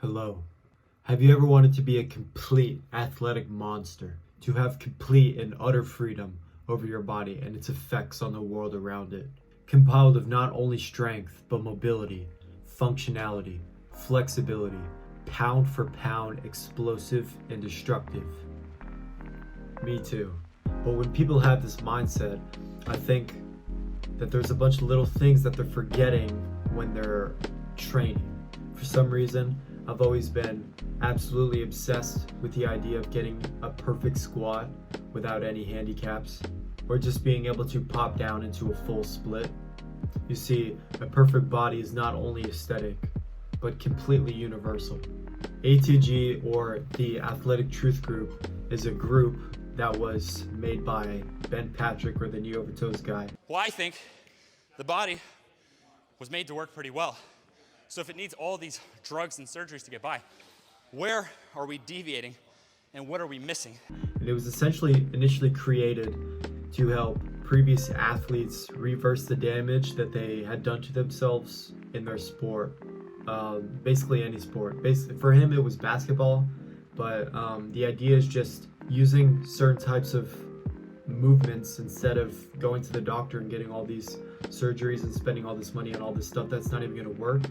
Hello. Have you ever wanted to be a complete athletic monster? To have complete and utter freedom over your body and its effects on the world around it? Compiled of not only strength, but mobility, functionality, flexibility, pound for pound, explosive and destructive. Me too. But when people have this mindset, I think that there's a bunch of little things that they're forgetting when they're training. For some reason, I've always been absolutely obsessed with the idea of getting a perfect squat without any handicaps, or just being able to pop down into a full split. You see, a perfect body is not only aesthetic, but completely universal. ATG, or the Athletic Truth Group, is a group that was made by Ben Patrick, or the Knee Over Toes guy. Well, I think the body was made to work pretty well. So if it needs all these drugs and surgeries to get by, where are we deviating and what are we missing? And it was essentially initially created to help previous athletes reverse the damage that they had done to themselves in their sport. Basically any sport. Basically, for him it was basketball, but the idea is just using certain types of movements instead of going to the doctor and getting all these surgeries and spending all this money on all this stuff that's not even going to work.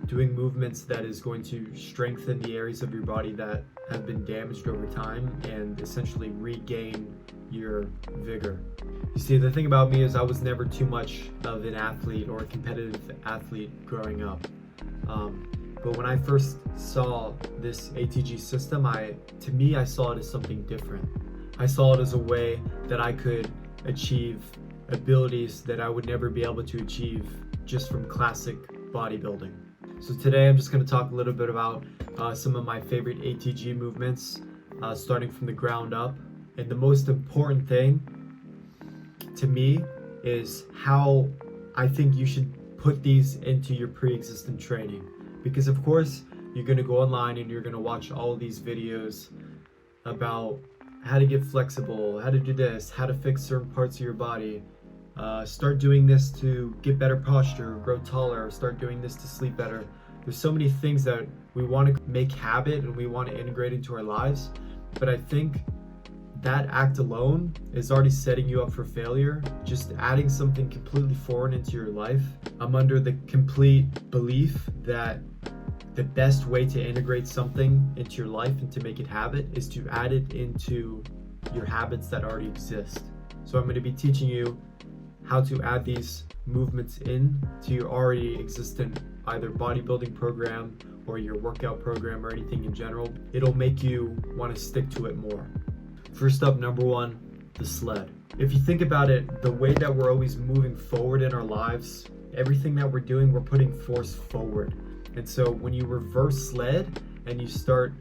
Doing movements that is going to strengthen the areas of your body that have been damaged over time and essentially regain your vigor. You see, the thing about me is I was never too much of an athlete or a competitive athlete growing up. But when I first saw this ATG system, I saw it as something different. I saw it as a way that I could achieve abilities that I would never be able to achieve just from classic bodybuilding. So today I'm just going to talk a little bit about some of my favorite ATG movements, starting from the ground up. And the most important thing to me is how I think you should put these into your pre-existing training. Because of course, you're going to go online and you're going to watch all of these videos about how to get flexible, how to do this, how to fix certain parts of your body. Start doing this to get better posture, grow taller, start doing this to sleep better. There's so many things that we want to make habit and we want to integrate into our lives, but I think that act alone is already setting you up for failure. Just adding something completely foreign into your life. I'm under the complete belief that the best way to integrate something into your life and to make it habit is to add it into your habits that already exist. So I'm going to be teaching you how to add these movements in to your already existent either bodybuilding program or your workout program or anything in general. It'll make you want to stick to it more. First up, number one, the sled. If you think about it, the way that we're always moving forward in our lives, everything that we're doing, we're putting force forward. And so when you reverse sled and you start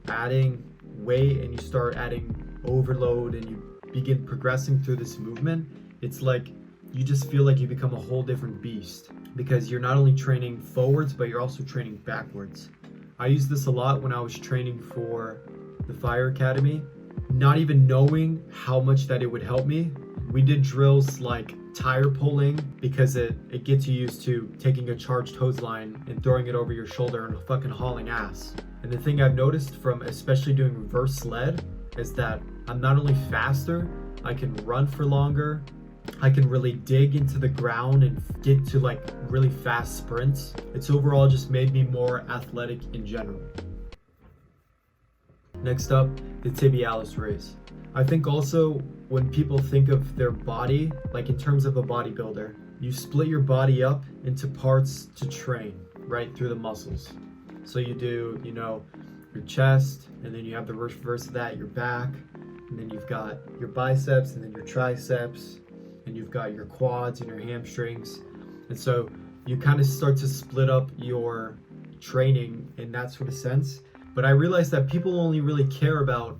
adding weight and you start adding overload and you begin progressing through this movement, it's like you just feel like you become a whole different beast because you're not only training forwards, but you're also training backwards. I used this a lot when I was training for the Fire Academy, not even knowing how much that it would help me. We did drills like tire pulling because it gets you used to taking a charged hose line and throwing it over your shoulder and fucking hauling ass. And the thing I've noticed from especially doing reverse sled is that I'm not only faster, I can run for longer, I can really dig into the ground and get to like really fast sprints. It's overall just made me more athletic in general. Next up, the tibialis raise. I think also when people think of their body, like in terms of a bodybuilder, you split your body up into parts to train, right, through the muscles. So you do, your chest, and then you have the reverse of that, your back, and then you've got your biceps, and then your triceps, and you've got your quads and your hamstrings. And so you kind of start to split up your training in that sort of sense. But I realized that people only really care about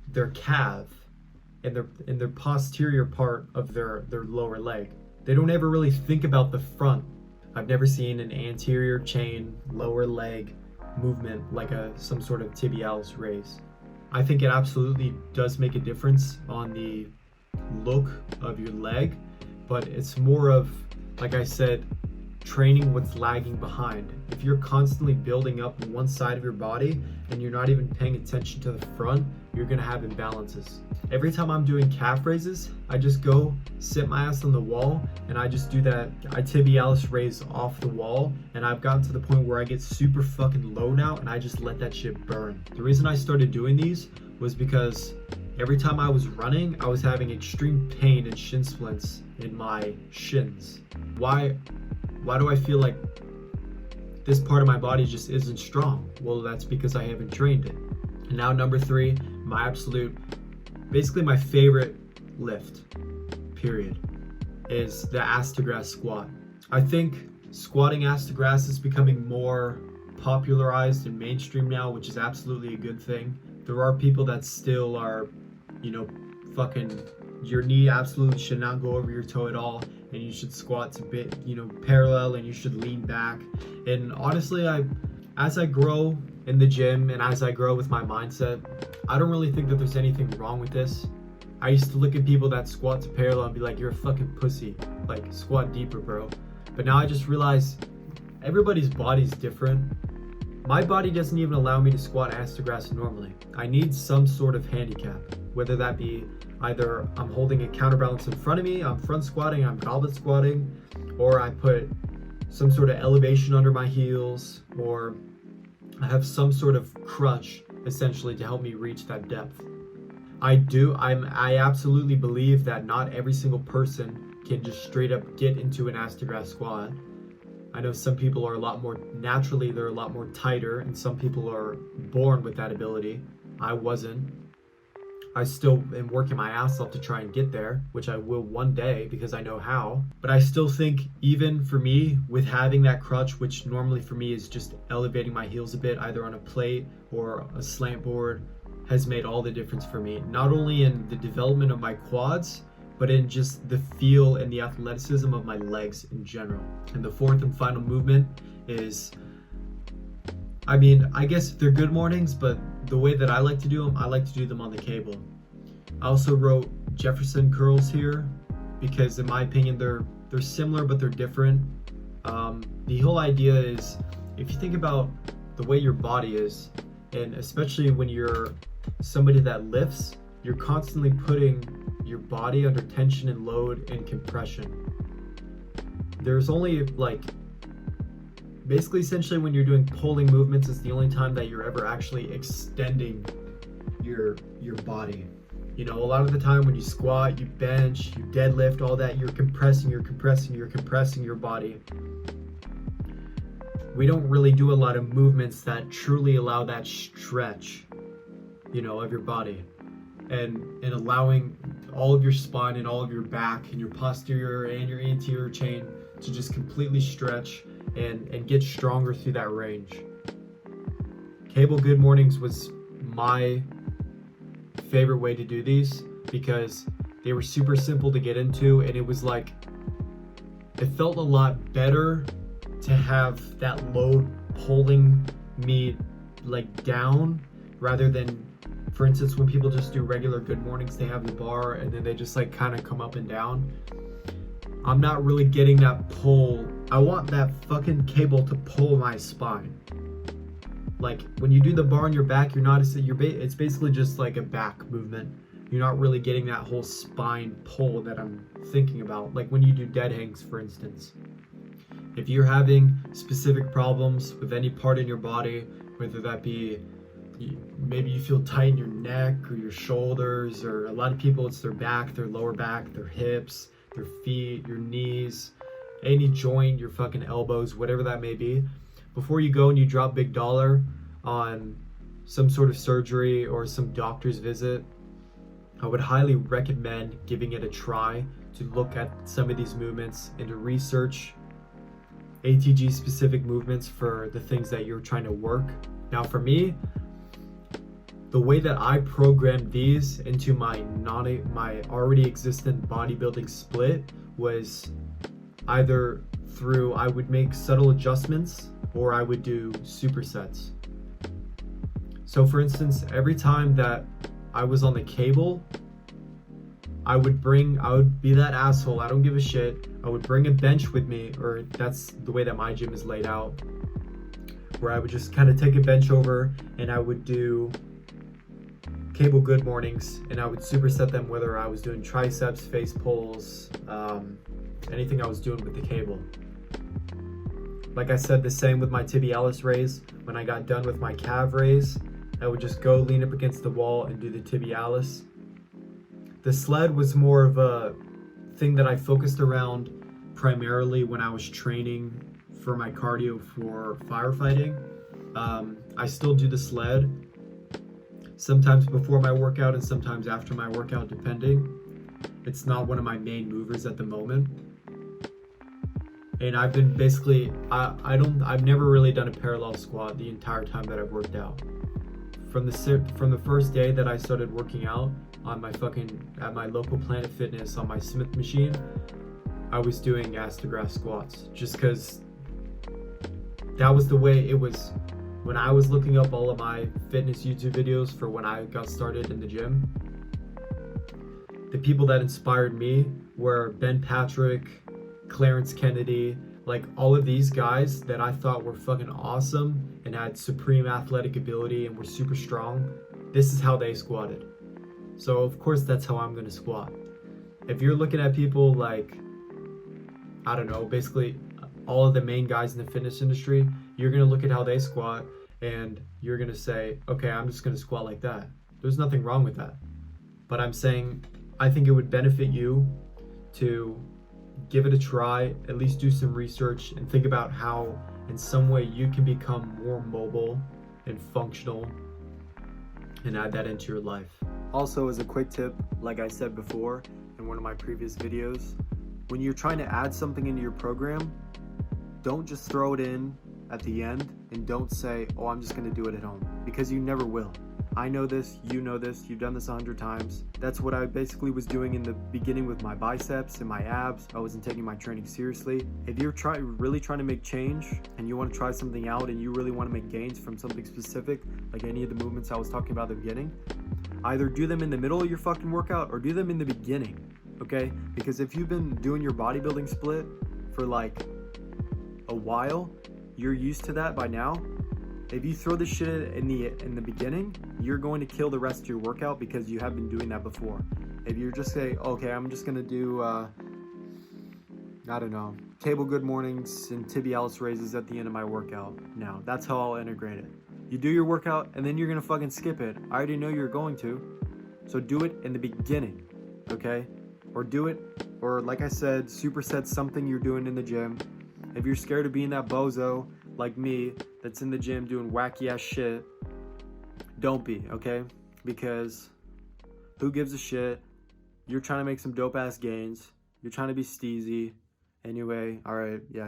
their calf and their posterior part of their lower leg. They don't ever really think about the front. I've never seen an anterior chain lower leg movement like some sort of tibialis raise. I think it absolutely does make a difference on the look of your leg, but it's more of, like I said, training what's lagging behind. If you're constantly building up one side of your body and you're not even paying attention to the front, you're gonna have imbalances. Every time I'm doing calf raises, I just go sit my ass on the wall and I just do that tibialis raise off the wall, and I've gotten to the point where I get super fucking low now and I just let that shit burn. The reason I started doing these was because every time I was running, I was having extreme pain and shin splints in my shins. Why do I feel like this part of my body just isn't strong? Well, that's because I haven't trained it. And now number 3, basically my favorite lift, period, is the ass to grass squat. I think squatting ass to grass is becoming more popularized and mainstream now, which is absolutely a good thing. There are people that still are, fucking, your knee absolutely should not go over your toe at all, and you should squat to bit, parallel, and you should lean back. And honestly, as I grow in the gym and as I grow with my mindset, I don't really think that there's anything wrong with this. I used to look at people that squat to parallel and be like, you're a fucking pussy, like squat deeper, bro. But now I just realize everybody's body's different. My body doesn't even allow me to squat ass to grass normally. I need some sort of handicap, whether that be either I'm holding a counterbalance in front of me, I'm front squatting, I'm goblet squatting, or I put some sort of elevation under my heels, or I have some sort of crutch essentially to help me reach that depth. I absolutely believe that not every single person can just straight up get into an ass to grass squat. I know some people are they're a lot more tighter, and some people are born with that ability. I wasn't. I still am working my ass off to try and get there, which I will one day because I know how. But I still think, even for me, with having that crutch, which normally for me is just elevating my heels a bit, either on a plate or a slant board, has made all the difference for me. Not only in the development of my quads, but in just the feel and the athleticism of my legs in general. And the 4th and final movement is, I guess they're good mornings, but the way that I like to do them, I like to do them on the cable. I also wrote Jefferson curls here because in my opinion they're similar but they're different. The whole idea is, if you think about the way your body is, and especially when you're somebody that lifts, you're constantly putting your body under tension and load and compression. There's only basically essentially when you're doing pulling movements is the only time that you're ever actually extending your body. A lot of the time when you squat, you bench, you deadlift, all that, you're compressing your body. We don't really do a lot of movements that truly allow that stretch, of your body, and allowing all of your spine and all of your back and your posterior and your anterior chain to just completely stretch and get stronger through that range. Cable good mornings was my favorite way to do these because they were super simple to get into, and it felt a lot better to have that load pulling me down, rather than, for instance, when people just do regular good mornings, they have the bar and then they just kind of come up and down. I'm not really getting that pull. I want that fucking cable to pull my spine. When you do the bar on your back, it's basically just like a back movement. You're not really getting that whole spine pull that I'm thinking about. Like when you do dead hangs, for instance. If you're having specific problems with any part in your body, whether that be maybe you feel tight in your neck or your shoulders, or a lot of people it's their back, their lower back, their hips, their feet, your knees, any joint, your fucking elbows, whatever that may be, before you go and you drop big dollar on some sort of surgery or some doctor's visit, I would highly recommend giving it a try to look at some of these movements and to research ATG specific movements for the things that you're trying to work. Now for me, the way that I programmed these into my already existent bodybuilding split was either through, I would make subtle adjustments or I would do supersets. So for instance, every time that I was on the cable, I would be that asshole. I don't give a shit. I would bring a bench with me, or that's the way that my gym is laid out, where I would just kind of take a bench over and I would do cable good mornings, and I would superset them whether I was doing triceps, face pulls, anything I was doing with the cable. Like I said, the same with my tibialis raise. When I got done with my calf raise, I would just go lean up against the wall and do the tibialis. The sled was more of a thing that I focused around primarily when I was training for my cardio for firefighting. I still do the sled, sometimes before my workout and sometimes after my workout, depending. It's not one of my main movers at the moment. And I've been basically, I've never really done a parallel squat the entire time that I've worked out. From the first day that I started working out on at my local Planet Fitness on my Smith machine, I was doing ass to grass squats, just because that was the way it was. When I was looking up all of my fitness YouTube videos for when I got started in the gym, the people that inspired me were Ben Patrick, Clarence Kennedy, like all of these guys that I thought were fucking awesome and had supreme athletic ability and were super strong. This is how they squatted. So of course that's how I'm gonna squat. If you're looking at people like, I don't know, basically all of the main guys in the fitness industry, you're gonna look at how they squat and you're gonna say, okay, I'm just gonna squat like that. There's nothing wrong with that. But I'm saying, I think it would benefit you to give it a try, at least do some research and think about how in some way you can become more mobile and functional and add that into your life. Also, as a quick tip, like I said before in one of my previous videos, when you're trying to add something into your program, don't just throw it in at the end and don't say, oh, I'm just going to do it at home, because you never will. I know this, you know this, you've done this 100 times. That's what I basically was doing in the beginning with my biceps and my abs. I wasn't taking my training seriously. If you're really trying to make change and you want to try something out and you really want to make gains from something specific, like any of the movements I was talking about at the beginning, either do them in the middle of your fucking workout or do them in the beginning, okay? Because if you've been doing your bodybuilding split for like a while, you're used to that by now. If you throw this shit in the beginning, you're going to kill the rest of your workout because you have been doing that before. If you're just saying, okay, I'm just gonna do, I don't know, cable good mornings and tibialis raises at the end of my workout. Now, that's how I'll integrate it. You do your workout and then you're gonna fucking skip it. I already know you're going to, so do it in the beginning, okay? Or do it, or like I said, superset something you're doing in the gym. If you're scared of being that bozo like me that's in the gym doing wacky ass shit, don't be, okay? Because who gives a shit? You're trying to make some dope ass gains. You're trying to be steezy. Anyway, alright, yeah.